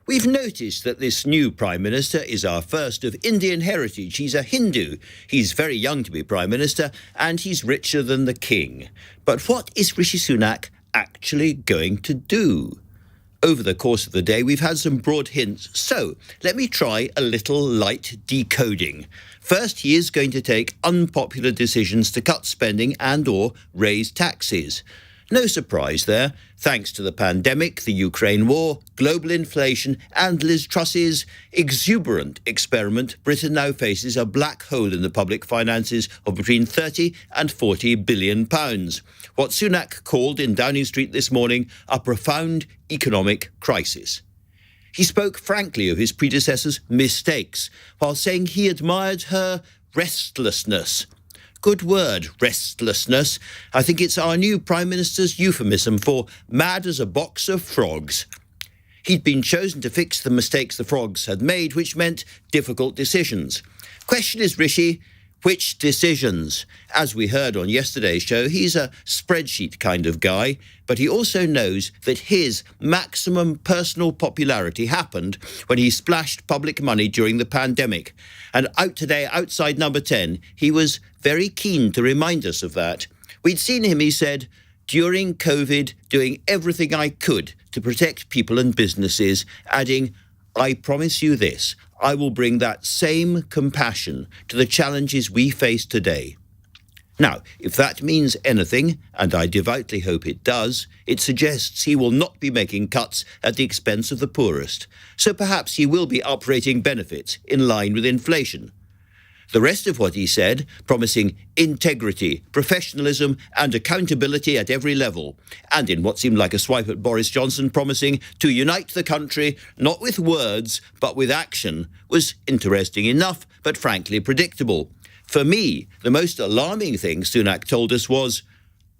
We've noticed that this new Prime Minister is our first of Indian heritage. He's a Hindu. He's very young to be Prime Minister, and he's richer than the King. But what is Rishi Sunak actually going to do? Over the course of the day, we've had some broad hints, so let me try a little light decoding. First, he is going to take unpopular decisions to cut spending and/or raise taxes. No surprise there. Thanks to the pandemic, the Ukraine war, global inflation, and Liz Truss's exuberant experiment, Britain now faces a black hole in the public finances of between 30 and 40 billion pounds. What Sunak called in Downing Street this morning a profound economic crisis. He spoke frankly of his predecessor's mistakes, while saying he admired her restlessness. Good word, restlessness. I think it's our new Prime Minister's euphemism for mad as a box of frogs. He'd been chosen to fix the mistakes the frogs had made, which meant difficult decisions. Question is, Rishi, which decisions? As we heard on yesterday's show, he's a spreadsheet kind of guy, but he also knows that his maximum personal popularity happened when he splashed public money during the pandemic. And out today, outside Number 10, he was very keen to remind us of that. We'd seen him, he said, during COVID, doing everything I could to protect people and businesses, adding, I promise you this, I will bring that same compassion to the challenges we face today. Now, if that means anything, and I devoutly hope it does, it suggests he will not be making cuts at the expense of the poorest. So perhaps he will be uprating benefits in line with inflation. The rest of what he said, promising integrity, professionalism and accountability at every level, and in what seemed like a swipe at Boris Johnson, promising to unite the country, not with words, but with action, was interesting enough, but frankly predictable. For me, the most alarming thing Sunak told us was,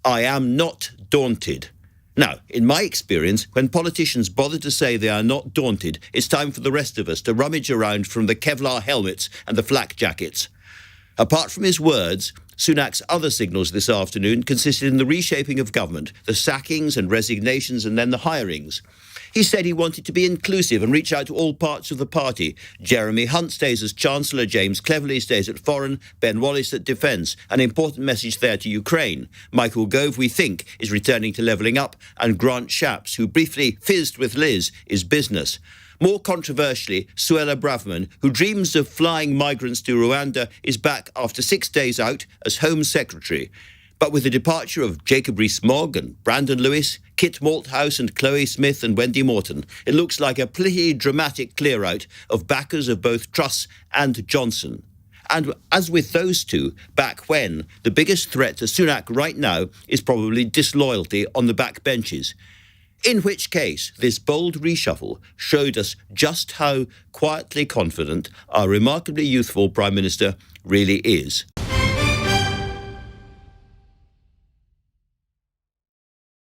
I am not daunted. Now, in my experience, when politicians bother to say they are not daunted, it's time for the rest of us to rummage around from the Kevlar helmets and the flak jackets. Apart from his words, Sunak's other signals this afternoon consisted in the reshaping of government, the sackings and resignations and then the hirings. He said he wanted to be inclusive and reach out to all parts of the party. Jeremy Hunt stays as Chancellor, James Cleverly stays at Foreign, Ben Wallace at Defence. An important message there to Ukraine. Michael Gove, we think, is returning to levelling up, and Grant Shapps, who briefly fizzed with Liz, is business. More controversially, Suella Braverman, who dreams of flying migrants to Rwanda, is back after 6 days out as Home Secretary. But with the departure of Jacob Rees-Mogg and Brandon Lewis, Kit Malthouse and Chloe Smith and Wendy Morton, it looks like a pretty dramatic clear-out of backers of both Truss and Johnson. And as with those two, back when, the biggest threat to Sunak right now is probably disloyalty on the backbenches. In which case, this bold reshuffle showed us just how quietly confident our remarkably youthful Prime Minister really is.